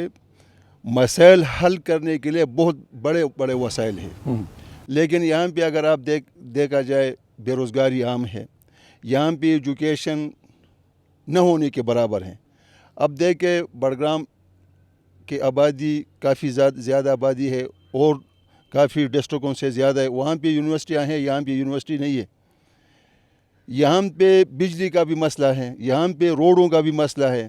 مسائل حل کرنے کے لیے بہت بڑے بڑے وسائل ہیں, لیکن یہاں پہ اگر آپ دیکھا جائے بے روزگاری عام ہے, یہاں پہ ایجوکیشن نہ ہونے کے برابر ہیں. اب دیکھیں بٹگرام کی آبادی کافی زیادہ آبادی ہے اور کافی ڈسٹرکوں سے زیادہ ہے, وہاں پہ یونیورسٹیاں ہیں, یہاں پہ یونیورسٹی نہیں ہے. یہاں پہ بجلی کا بھی مسئلہ ہے, یہاں پہ روڈوں کا بھی مسئلہ ہے,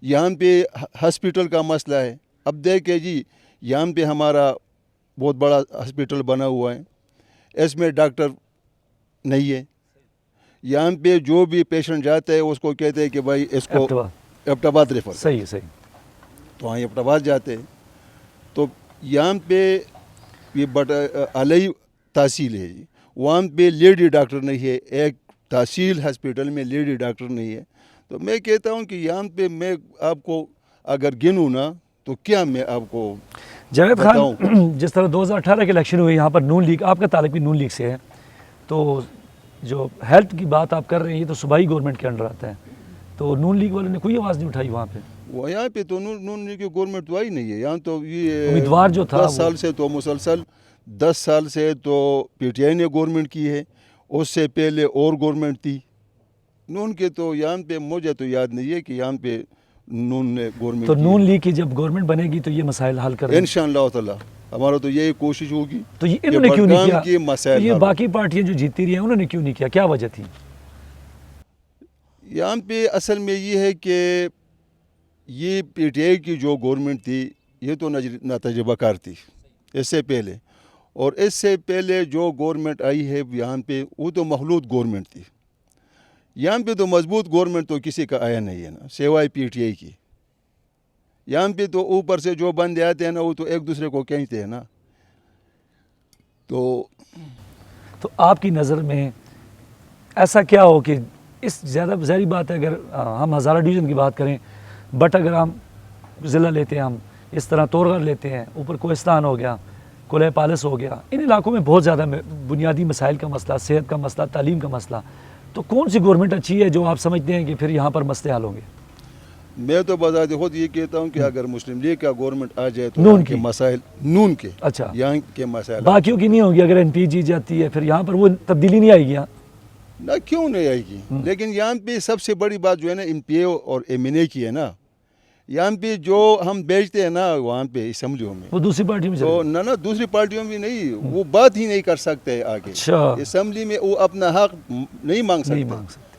یہاں پہ ہاسپٹل کا مسئلہ ہے. اب دیکھیں جی, یہاں پہ ہمارا بہت بڑا ہاسپٹل بنا ہوا ہے, اس میں ڈاکٹر نہیں ہے. یہاں پہ جو بھی پیشنٹ جاتا ہے اس کو کہتے ہیں کہ بھائی اس کو ایبٹ آباد ریفر. صحیح. تو وہاں ایبٹ آباد جاتے ہیں. تو یہاں پہ یہ علیہ تحصیل ہے جی, وہاں پہ لیڈی ڈاکٹر نہیں ہے, ایک تحصیل ہاسپٹل میں لیڈی ڈاکٹر نہیں ہے. تو میں کہتا ہوں کہ یہاں پہ میں آپ کو اگر گنوں نا تو کیا میں آپ کو جاوید خان, جس طرح 2018 کے الیکشن ہوئے, یہاں پر نون لیگ, آپ کا تعلق بھی نون لیگ سے ہے, تو جو ہیلتھ کی بات آپ کر رہے ہیں یہ تو صوبائی گورنمنٹ کے انڈر آتا ہے, تو نون لیگ والوں نے کوئی آواز نہیں اٹھائی وہاں پہ؟ وہ یہاں پہ تو نون لیگ کی گورنمنٹ تو آئی نہیں ہے. یہاں تو یہ امیدوار جو تھا 10 سال سے تو مسلسل 10 سال سے تو PTI نے گورنمنٹ کی ہے, اس سے پہلے اور گورنمنٹ تھی نون کے. تو یہاں پہ مجھے تو یاد نہیں ہے کہ یہاں پہ نون نے گورنمنٹ. تو نون لیگ کی جب گورنمنٹ بنے گی تو یہ مسائل حل کر انشاءاللہ تعالی ہمارا تو یہی کوشش ہوگی. تو یہ انہوں نے کیوں نہیں کیا؟ یہ حل باقی پارٹیاں جو جیتی رہی ہیں انہوں نے کیوں نہیں کیا, کیا وجہ تھی؟ یہاں پہ اصل میں یہ ہے کہ یہ PTI کی جو گورنمنٹ تھی یہ تو ناتجربہ کار تھی اس سے پہلے, اور اس سے پہلے جو گورنمنٹ آئی ہے یہاں پہ وہ تو مخلوط گورنمنٹ تھی. یہاں پہ تو مضبوط گورنمنٹ تو کسی کا آیا نہیں ہے نا, سوائے پی ٹی آئی کی. یہاں پہ تو اوپر سے جو بندے آتے ہیں نا وہ تو ایک دوسرے کو کہتے ہیں نا. تو آپ کی نظر میں ایسا کیا ہو کہ اس زیادہ ظاہری بات ہے, اگر ہم ہزارہ ڈویژن کی بات کریں, بٹگرام ضلع لیتے ہیں ہم, اس طرح تورغر لیتے ہیں, اوپر کوہستان ہو گیا, کلہ پالس ہو گیا, ان علاقوں میں بہت زیادہ بنیادی مسائل کا مسئلہ, صحت کا مسئلہ, تعلیم کا مسئلہ. تو کون سی گورنمنٹ اچھی ہے جو آپ سمجھتے ہیں کہ پھر یہاں پر مسئلے حل ہوں گے؟ میں تو بذات خود یہ کہتا ہوں کہ اگر مسلم لیگ کا گورنمنٹ آ جائے تو نون یہاں کے کی مسائل نون کے اچھا یہاں کے مسائل باقیوں کی نہیں ہوگی. اگر این پی جی جاتی ہے پھر یہاں پر وہ تبدیلی نہیں آئے گی. نہ کیوں نہیں آئے گی, لیکن یہاں پہ سب سے بڑی بات جو ہے نا ایم پی اے اور ایم این اے کی ہے نا. یہاں پہ جو ہم بیچتے ہیں نا وہاں پہ اسمبلیوں میں وہ دوسری پارٹی میں تو نہ دوسری پارٹیوں میں نہیں, وہ بات ہی نہیں کر سکتے آگے. اچھا اسمبلی میں وہ اپنا حق نہیں مانگ سکتے.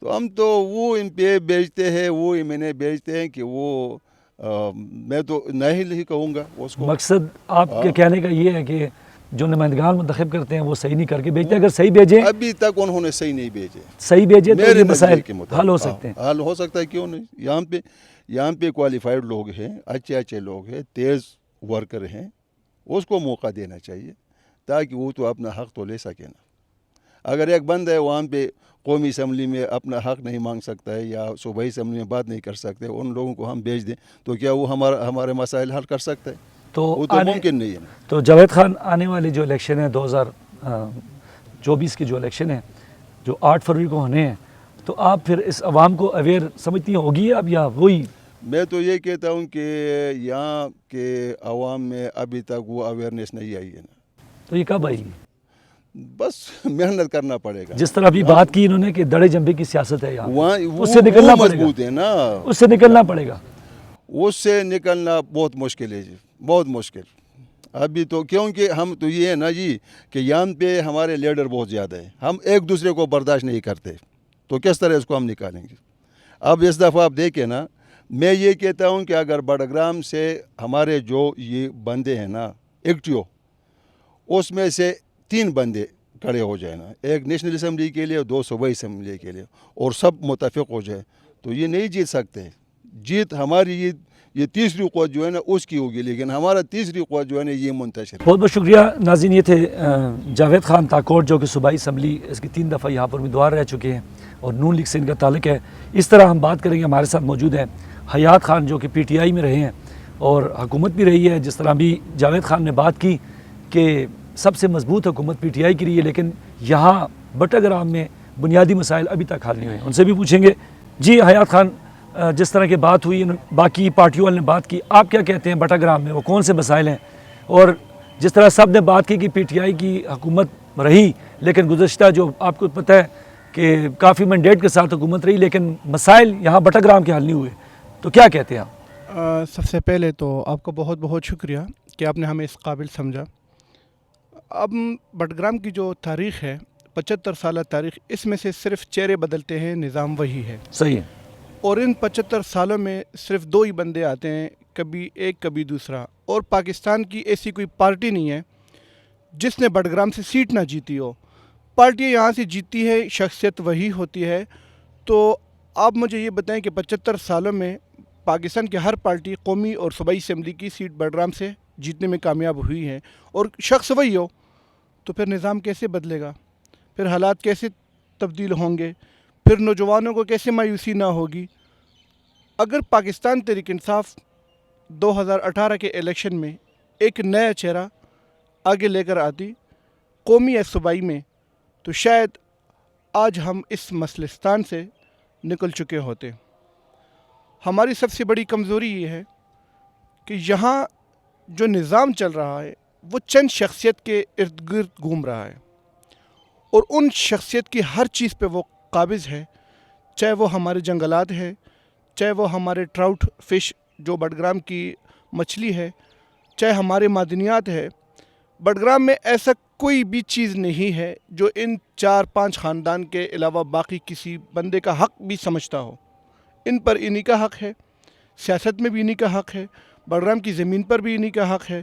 تو ہم تو وہ ایم پی اے بیچتے ہیں, وہ ایم این اے بیچتے ہیں کہ وہ میں تو نہیں کہوں گا اس کو. مقصد آپ کے کہنے کا یہ ہے کہ جو نمائندگان منتخب کرتے ہیں وہ صحیح نہیں کر کے بھیجتے. اگر صحیح بھیجیں, ابھی تک انہوں نے صحیح نہیں بھیجے, صحیح بھیجے تو یہ مسائل کے مطابق حل ہو سکتے ہیں. حل ہو سکتا ہے, کیوں نہیں. یہاں پہ کوالیفائڈ لوگ ہیں, اچھے لوگ ہیں, تیز ورکر ہیں, اس کو موقع دینا چاہیے تاکہ وہ تو اپنا حق تو لے سکے نا. اگر ایک بند ہے وہاں پہ قومی اسمبلی میں اپنا حق نہیں مانگ سکتا ہے یا صوبائی اسمبلی میں بات نہیں کر سکتے, ان لوگوں کو ہم بھیج دیں تو کیا وہ ہمارے مسائل حل کر سکتا ہے؟ وہ تو ممکن نہیں ہے. تو جاوید خان, آنے والے جو الیکشن ہے 2024 کے جو الیکشن ہے جو 8 فروری کو ہونے ہیں, تو آپ پھر اس عوام کو اویئر سمجھتی ہیں ہوگی اب یا وہی؟ میں تو یہ کہتا ہوں کہ یہاں کے عوام میں ابھی تک وہ اویئرنیس نہیں آئی ہے نا. تو یہ کب آئے گی؟ بس محنت کرنا پڑے گا. جس طرح ابھی بات کی انہوں نے کہ دڑے جنبے کی سیاست ہے یہاں, اس سے نکلنا پڑے مضبوط ہے نا, اس سے نکلنا پڑے گا. اس سے نکلنا بہت مشکل ہے جی, بہت مشکل ابھی تو. کیونکہ ہم تو یہ ہے نا جی کہ یہاں پہ ہمارے لیڈر بہت زیادہ ہیں, ہم ایک دوسرے کو برداشت نہیں کرتے, تو کس طرح اس کو ہم نکالیں گے. اب اس دفعہ آپ دیکھیں نا, میں یہ کہتا ہوں کہ اگر بڑگرام سے ہمارے جو یہ بندے ہیں نا ایکٹیو, اس میں سے 3 بندے کھڑے ہو جائیں نا, ایک نیشنل اسمبلی کے لیے, 2 صوبائی اسمبلی کے لیے, اور سب متفق ہو جائے تو یہ نہیں جیت سکتے. جیت ہماری یہ تیسری قوت جو ہے نا اس کی ہوگی, لیکن ہمارا تیسری قوت جو ہے نا یہ منتشر ہے. بہت بہت شکریہ ناظرین. یہ تھے جاوید خان تاکوٹ جو کہ صوبائی اسمبلی اس کی 3 دفعہ یہاں پر امیدوار رہ چکے ہیں اور نون لیگ سے ان کا تعلق ہے. اس طرح ہم بات کریں گے, ہمارے ساتھ موجود ہیں حیات خان جو کہ پی ٹی آئی میں رہے ہیں اور حکومت بھی رہی ہے. جس طرح بھی جاوید خان نے بات کی کہ سب سے مضبوط حکومت پی ٹی آئی کی رہی ہے, لیکن یہاں بٹگرام میں بنیادی مسائل ابھی تک حل نہیں ہوئے. ان سے بھی پوچھیں گے. جی حیات خان, جس طرح کی بات ہوئی, باقی پارٹیوں والے نے بات کی, آپ کیا کہتے ہیں بٹگرام میں وہ کون سے مسائل ہیں؟ اور جس طرح سب نے بات کی کہ پی ٹی آئی کی حکومت رہی, لیکن گزشتہ جو آپ کو پتہ ہے کہ کافی مینڈیٹ کے ساتھ حکومت رہی, لیکن مسائل یہاں بٹگرام کے حل نہیں ہوئے, تو کیا کہتے ہیں آپ؟ سب سے پہلے تو آپ کا بہت بہت شکریہ کہ آپ نے ہمیں اس قابل سمجھا. اب بٹگرام کی جو تاریخ ہے 75 سالہ تاریخ, اس میں سے صرف چہرے بدلتے ہیں, نظام وہی ہے. صحیح ہے. اور ان 75 سالوں میں صرف 2 ہی بندے آتے ہیں, کبھی ایک کبھی دوسرا. اور پاکستان کی ایسی کوئی پارٹی نہیں ہے جس نے بٹگرام سے سیٹ نہ جیتی ہو. پارٹیاں یہاں سے جیتی ہے, شخصیت وہی ہوتی ہے. تو آپ مجھے یہ بتائیں کہ 75 سالوں میں پاکستان کی ہر پارٹی قومی اور صوبائی اسمبلی کی سیٹ بٹگرام سے جیتنے میں کامیاب ہوئی ہے, اور شخص وہی ہو, تو پھر نظام کیسے بدلے گا؟ پھر حالات کیسے تبدیل ہوں گے؟ پھر نوجوانوں کو کیسے مایوسی نہ ہوگی؟ اگر پاکستان تحریک انصاف 2018 کے الیکشن میں ایک نیا چہرہ آگے لے کر آتی, قومی یا صوبائی میں, تو شاید آج ہم اس مسلستان سے نکل چکے ہوتے. ہماری سب سے بڑی کمزوری یہ ہے کہ یہاں جو نظام چل رہا ہے وہ چند شخصیت کے ارد گرد گھوم رہا ہے, اور ان شخصیت کی ہر چیز پہ وہ قابض ہے, چاہے وہ ہمارے جنگلات ہے, چاہے وہ ہمارے ٹراؤٹ فش جو بٹگرام کی مچھلی ہے, چاہے ہمارے معدنیات ہے. بٹگرام میں ایسا کوئی بھی چیز نہیں ہے جو ان 4-5 خاندان کے علاوہ باقی کسی بندے کا حق بھی سمجھتا ہو. ان پر انہی کا حق ہے, سیاست میں بھی انہی کا حق ہے, بٹگرام کی زمین پر بھی انہی کا حق ہے,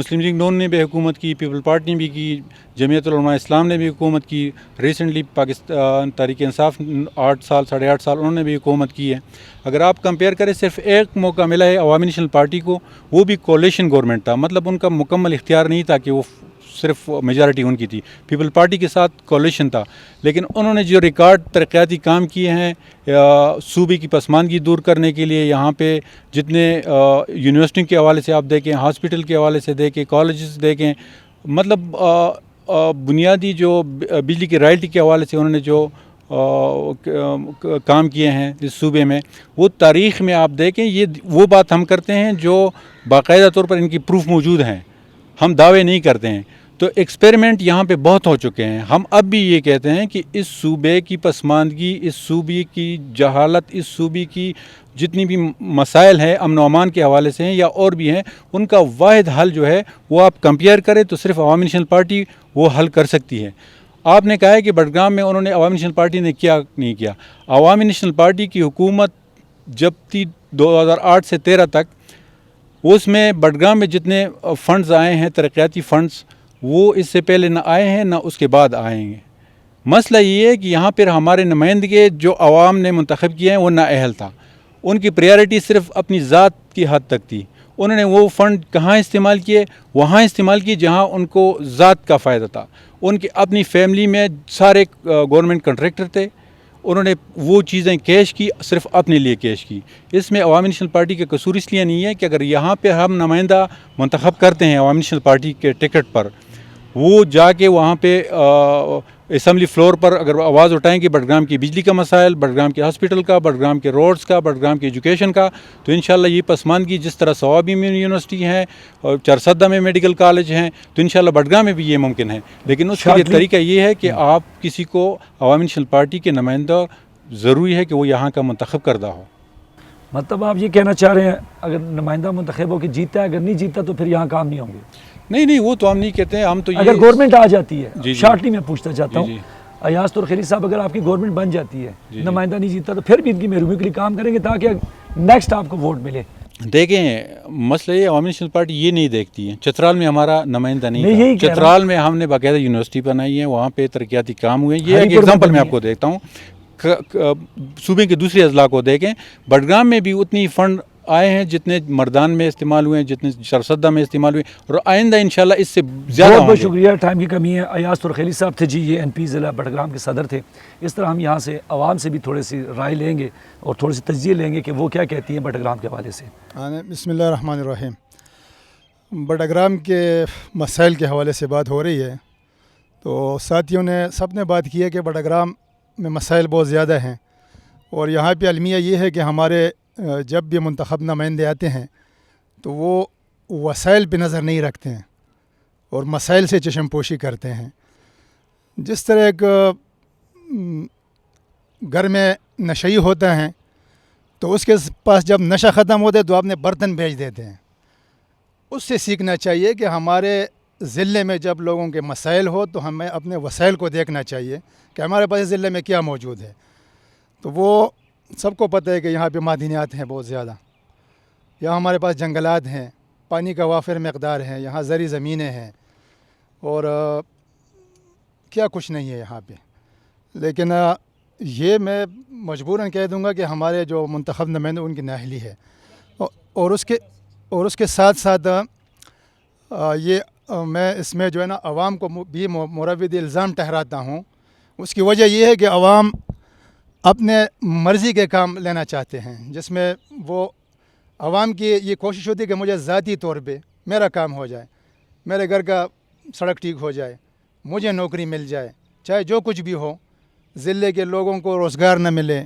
مسلم لیگ نون نے بھی حکومت کی, پیپل پارٹی نے بھی کی, جمعیت العلماء اسلام نے بھی حکومت کی, ریسنٹلی پاکستان تحریک انصاف 8 سال 8.5 سال انہوں نے بھی حکومت کی ہے. اگر آپ کمپیئر کریں, صرف ایک موقع ملا ہے عوامی نیشنل پارٹی کو, وہ بھی کولیشن گورنمنٹ تھا, مطلب ان کا مکمل اختیار نہیں تھا کہ وہ صرف میجارٹی ان کی تھی, پیپل پارٹی کے ساتھ کولیشن تھا. لیکن انہوں نے جو ریکارڈ ترقیاتی کام کیے ہیں صوبے کی پسماندگی دور کرنے کے لیے, یہاں پہ جتنے یونیورسٹی کے حوالے سے آپ دیکھیں, ہاسپٹل کے حوالے سے دیکھیں, کالجز دیکھیں, مطلب بنیادی جو بجلی کی رائلٹی کے حوالے سے انہوں نے جو کام کیے ہیں اس صوبے میں, وہ تاریخ میں آپ دیکھیں. یہ وہ بات ہم کرتے ہیں جو باقاعدہ طور پر ان کی پروف موجود ہیں, ہم دعوے نہیں کرتے ہیں. تو ایکسپیریمنٹ یہاں پہ بہت ہو چکے ہیں. ہم اب بھی یہ کہتے ہیں کہ اس صوبے کی پسماندگی, اس صوبے کی جہالت, اس صوبے کی جتنی بھی مسائل ہیں امن و امان کے حوالے سے ہیں یا اور بھی ہیں, ان کا واحد حل جو ہے وہ آپ کمپیئر کریں تو صرف عوامی نیشنل پارٹی وہ حل کر سکتی ہے. آپ نے کہا ہے کہ بڈگام میں انہوں نے عوامی نیشنل پارٹی نے کیا نہیں کیا. عوامی نیشنل پارٹی کی حکومت جب تھی 2008 سے 13 تک, اس میں بڈگام میں جتنے فنڈز آئے ہیں ترقیاتی فنڈز, وہ اس سے پہلے نہ آئے ہیں نہ اس کے بعد آئیں گے. مسئلہ یہ ہے کہ یہاں پر ہمارے نمائندگی جو عوام نے منتخب کیے ہیں وہ نااہل تھا. ان کی پریارٹی صرف اپنی ذات کی حد تک تھی. انہوں نے وہ فنڈ کہاں استعمال کیے؟ وہاں استعمال کیے جہاں ان کو ذات کا فائدہ تھا. ان کی اپنی فیملی میں سارے گورنمنٹ کنٹریکٹر تھے, انہوں نے وہ چیزیں کیش کی, صرف اپنے لیے کیش کی. اس میں عوامی نیشنل پارٹی کا قصور اس لیے نہیں ہے کہ اگر یہاں پہ ہم نمائندہ منتخب کرتے ہیں عوامی نیشنل پارٹی کے ٹکٹ پر, وہ جا کے وہاں پہ اسمبلی فلور پر اگر آواز اٹھائیں گے بڈگام کی بجلی کا مسائل, بڈگام کے ہاسپٹل کا, بڈگام کے روڈز کا, بڈگام کی ایجوکیشن کا, تو انشاءاللہ یہ پسماندگی جس طرح سوابی میں یونیورسٹی ہے اور چرسدہ میں میڈیکل کالج ہیں, تو انشاءاللہ بڈگام میں بھی یہ ممکن ہے. لیکن اس کا یہ طریقہ یہ ہے کہ آپ کسی کو عوامی نیشنل پارٹی کے نمائندہ ضروری ہے کہ وہ یہاں کا منتخب کردہ ہو. مطلب آپ یہ کہنا چاہ رہے ہیں اگر نمائندہ منتخب ہو کہ جیتا ہے, اگر نہیں جیتا تو پھر یہاں کام نہیں ہوں گے؟ نہیں, وہ تو ہم نہیں کہتے ہیں. ہم تو اگر گورنمنٹ آ جاتی ہے, شارٹلی میں پوچھنا چاہتا ہوں, جی. ایاز ترخیلی صاحب اگر آپ کی گورنمنٹ بن جاتی ہے, نمائندہ نہیں جیتا, تو پھر بھی ان کی محرومی کے لیے کام کریں گے تاکہ نیکسٹ آپ کو ووٹ ملے؟ دیکھیں, مسئلہ یہ عوامی نیشنل پارٹی یہ نہیں دیکھتی ہے. چترال میں ہمارا نمائندہ نہیں تھا. چترال میں ہم نے باقاعدہ یونیورسٹی بنائی ہے, وہاں پہ ترقیاتی کام ہوئے. یہ ایک ایگزامپل میں آپ کو دیکھتا ہوں. صوبے کے دوسرے اضلاع کو دیکھیں, بڈگام میں بھی اتنی فنڈ آئے ہیں جتنے مردان میں استعمال ہوئے ہیں, جتنے چرسدہ میں استعمال ہوئے, اور آئندہ انشاءاللہ اس سے زیادہ. بہت بہت شکریہ, ٹائم کی کمی ہے. ایاز ترخیلی صاحب تھے جی, یہ NP ضلع بڈگام کے صدر تھے. اس طرح ہم یہاں سے عوام سے بھی تھوڑی سی رائے لیں گے اور تھوڑی سی تجزیے لیں گے کہ وہ کیا کہتی ہیں بڈگام کے حوالے سے. بسم اللہ الرحمن الرحیم. بڈگام کے مسائل کے حوالے سے بات ہو رہی ہے, تو ساتھیوں نے سب نے بات کی ہے کہ بڈگام میں مسائل بہت زیادہ ہیں, اور یہاں پہ المیہ یہ ہے کہ ہمارے جب بھی منتخب نمائندے آتے ہیں تو وہ وسائل پہ نظر نہیں رکھتے ہیں اور مسائل سے چشم پوشی کرتے ہیں. جس طرح ایک گھر میں نشئی ہوتا ہے تو اس کے پاس جب نشہ ختم ہوتا ہے تو اپنے برتن بھیج دیتے ہیں. اس سے سیکھنا چاہیے کہ ہمارے ضلع میں جب لوگوں کے مسائل ہو تو ہمیں اپنے وسائل کو دیکھنا چاہیے کہ ہمارے پاس ضلع میں کیا موجود ہے. تو وہ سب کو پتہ ہے کہ یہاں پہ معدنیات ہیں بہت زیادہ, یہاں ہمارے پاس جنگلات ہیں, پانی کا وافر مقدار ہے, یہاں زرعی زمینیں ہیں, اور کیا کچھ نہیں ہے یہاں پہ. لیکن یہ میں مجبوراً کہہ دوں گا کہ ہمارے جو منتخب نمائندے ان کی نااہلی ہے, اور اس کے ساتھ ساتھ یہ میں اس میں جو ہے نا عوام کو بھی مروّد الزام ٹھہراتا ہوں. اس کی وجہ یہ ہے کہ عوام اپنے مرضی کے کام لینا چاہتے ہیں, جس میں وہ عوام کی یہ کوشش ہوتی ہے کہ مجھے ذاتی طور پہ میرا کام ہو جائے, میرے گھر کا سڑک ٹھیک ہو جائے, مجھے نوکری مل جائے, چاہے جو کچھ بھی ہو. ضلع کے لوگوں کو روزگار نہ ملے,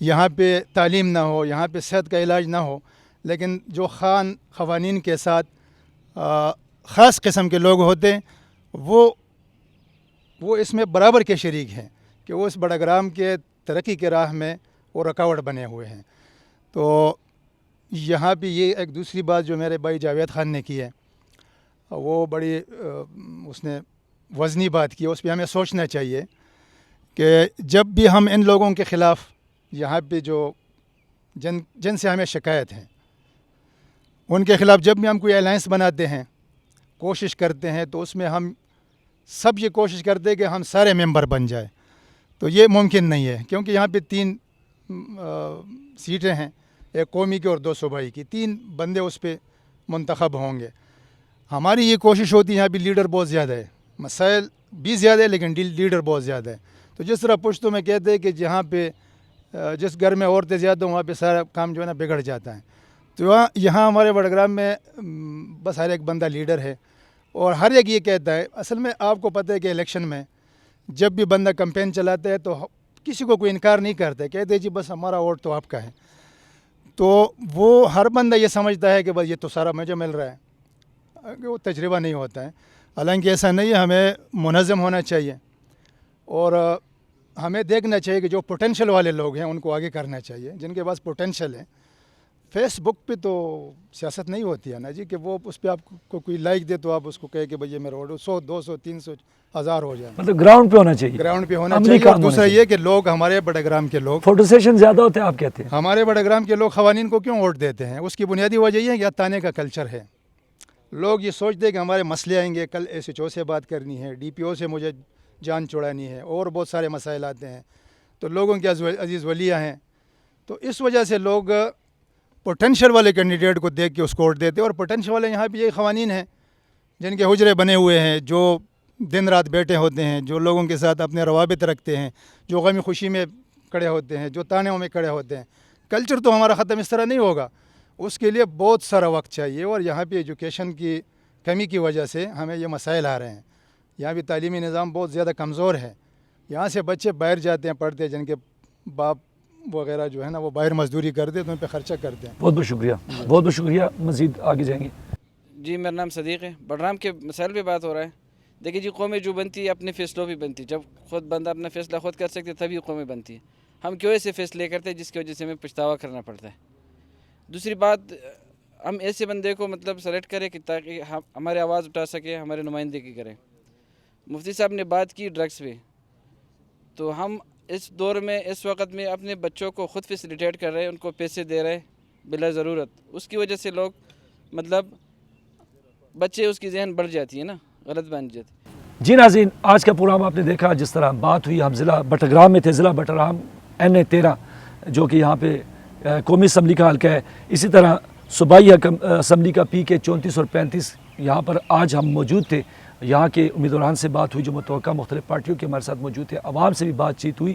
یہاں پہ تعلیم نہ ہو, یہاں پہ صحت کا علاج نہ ہو, لیکن جو قوانین کے ساتھ خاص قسم کے لوگ ہوتے ہیں وہ اس میں برابر کے شریک ہیں کہ وہ اس بڈگرام کے ترقی کے راہ میں وہ رکاوٹ بنے ہوئے ہیں. تو یہاں پہ یہ ایک دوسری بات جو میرے بھائی جاوید خان نے کی ہے, وہ بڑی اس نے وزنی بات کی ہے. اس پہ ہمیں سوچنا چاہیے کہ جب بھی ہم ان لوگوں کے خلاف یہاں پہ جو جن سے ہمیں شکایت ہے, ان کے خلاف جب بھی ہم کوئی الائنس بناتے ہیں کوشش کرتے ہیں تو اس میں ہم سب یہ کوشش کرتے ہیں کہ ہم سارے ممبر بن جائیں، تو یہ ممکن نہیں ہے کیونکہ یہاں پہ 3 سیٹیں ہیں، ایک قومی کی اور 2 صوبائی کی، 3 بندے اس پہ منتخب ہوں گے۔ ہماری یہ کوشش ہوتی ہے، یہاں پہ لیڈر بہت زیادہ ہے، مسائل بھی زیادہ ہے لیکن لیڈر بہت زیادہ ہے، تو جس طرح پشتوں میں کہتے ہیں کہ جہاں پہ جس گھر میں عورتیں زیادہ ہوں وہاں پہ سارا کام جو ہے نا بگڑ جاتا ہے، تو یہاں ہمارے بڑگرام میں بس ہر ایک بندہ لیڈر ہے اور ہر ایک یہ کہتا ہے۔ اصل میں آپ کو پتہ ہے کہ الیکشن میں جب بھی بندہ کمپین چلاتا ہے تو کسی کو کوئی انکار نہیں کرتا، کہتے ہیں جی بس ہمارا ووٹ تو آپ کا ہے، تو وہ ہر بندہ یہ سمجھتا ہے کہ بس یہ تو سارا مجھے مل رہا ہے، کہ وہ تجربہ نہیں ہوتا ہے، حالانکہ ایسا نہیں ہے۔ ہمیں منظم ہونا چاہیے اور ہمیں دیکھنا چاہیے کہ جو پوٹینشیل والے لوگ ہیں ان کو آگے کرنا چاہیے، جن کے پاس پوٹینشیل ہے۔ فیس بک پہ تو سیاست نہیں ہوتی ہے نا جی کہ وہ اس پہ آپ کو کوئی لائک دے تو آپ اس کو کہے کہ بھئی یہ میرا ووٹ 100 200 300 1000 ہو جائے، مطلب گراؤنڈ پہ ہونا چاہیے، گراؤنڈ پہ ہونا عملی چاہیے۔ کام اور ہونا دوسرا چاہیے۔ یہ کہ لوگ ہمارے بڑگرام کے لوگ فوٹو سیشن زیادہ ہوتے ہیں آپ کہتے ہیں؟ ہمارے بڑگرام کے لوگ قوانین کو کیوں ووٹ دیتے ہیں؟ اس کی بنیادی وجہ یہ ہے کہ تانے کا کلچر ہے۔ لوگ یہ سوچتے ہیں کہ ہمارے مسئلے آئیں گے، کل ایس ایچ او سے بات کرنی ہے، ڈی پی او سے مجھے جان چھڑانی ہے، اور بہت سارے مسائل آتے ہیں، تو لوگوں کے عزیز ولیہ ہیں، تو اس وجہ سے لوگ پوٹینشیل والے کینڈیڈیٹ کو دیکھ کے اس کو ووٹ دیتے ہیں۔ اور پوٹینشیل والے یہاں پہ یہ قوانین ہیں جن کے حجرے بنے ہوئے ہیں، جو دن رات بیٹھے ہوتے ہیں، جو لوگوں کے ساتھ اپنے روابط رکھتے ہیں، جو غم خوشی میں کھڑے ہوتے ہیں، جو تانوں میں کھڑے ہوتے ہیں۔ کلچر تو ہمارا ختم اس طرح نہیں ہوگا، اس کے لیے بہت سارا وقت چاہیے، اور یہاں پہ ایجوکیشن کی کمی کی وجہ سے ہمیں یہ مسائل آ رہے ہیں۔ یہاں بھی تعلیمی نظام بہت زیادہ کمزور ہے، یہاں سے بچے باہر جاتے ہیں پڑھتے ہیں، جن کے باپ وغیرہ جو ہے نا وہ باہر مزدوری کرتے ہیں تو ان پہ خرچہ کرتے ہیں۔ بہت بہت شکریہ، بہت بہت شکریہ، مزید آگے جائیں گے۔ جی میرا نام صدیق ہے۔ بڑرام کے مسائل پہ بات ہو رہا ہے۔ دیکھیے جی، قومیں جو بنتی ہے اپنے فیصلوں پہ بنتی ہے، جب خود بندہ اپنا فیصلہ خود کر سکتے تبھی قومیں بنتی ہے۔ ہم کیوں ایسے فیصلے کرتے ہیں جس کی وجہ سے ہمیں پچھتاوا کرنا پڑتا ہے۔ دوسری بات، ہم ایسے بندے کو مطلب سلیکٹ کریں کہ تاکہ ہماری آواز اٹھا سکے، ہمارے نمائندگی کریں۔ مفتی صاحب نے بات کی ڈرگس پہ، تو ہم اس دور میں اس وقت میں اپنے بچوں کو خود فیسیلیٹیٹ کر رہے ہیں، ان کو پیسے دے رہے ہیں بلا ضرورت، اس کی وجہ سے لوگ مطلب بچے اس کی ذہن بڑھ جاتی ہے نا، غلط بن جاتی ہے۔ جی ناظرین، آج کا پروگرام آپ نے دیکھا، جس طرح بات ہوئی، ہم ضلع بٹگرام میں تھے، ضلع بٹگرام NA 13 جو کہ یہاں پہ قومی اسمبلی کا حلقہ ہے، اسی طرح صوبائی اسمبلی کا PK 34 اور 35 یہاں پر آج ہم موجود تھے۔ یہاں کے امیدواران سے بات ہوئی جو متوقع مختلف پارٹیوں کے ہمارے ساتھ موجود تھے، عوام سے بھی بات چیت ہوئی،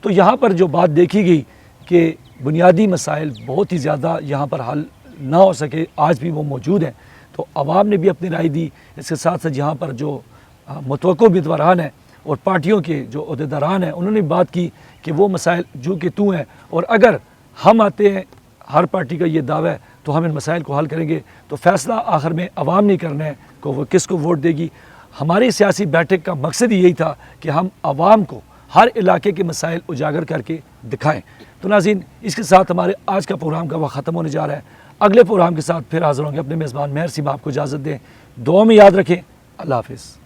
تو یہاں پر جو بات دیکھی گئی کہ بنیادی مسائل بہت ہی زیادہ یہاں پر حل نہ ہو سکے، آج بھی وہ موجود ہیں، تو عوام نے بھی اپنی رائے دی۔ اس کے ساتھ ساتھ یہاں پر جو متوقع امیدواران ہیں اور پارٹیوں کے جو عہدیداران ہیں، انہوں نے بات کی کہ وہ مسائل جو کہ تو ہیں، اور اگر ہم آتے ہیں، ہر پارٹی کا یہ دعویٰ ہے، تو ہم ان مسائل کو حل کریں گے، تو فیصلہ آخر میں عوام نہیں کرنا ہے کہ وہ کس کو ووٹ دے گی۔ ہماری سیاسی بیٹھک کا مقصد یہی تھا کہ ہم عوام کو ہر علاقے کے مسائل اجاگر کر کے دکھائیں۔ تو ناظرین، اس کے ساتھ ہمارے آج کا پروگرام کا وقت ختم ہونے جا رہا ہے۔ اگلے پروگرام کے ساتھ پھر حاضر ہوں گے، اپنے میزبان مہر سیما آپ کو اجازت دیں، دعا میں یاد رکھیں، اللہ حافظ۔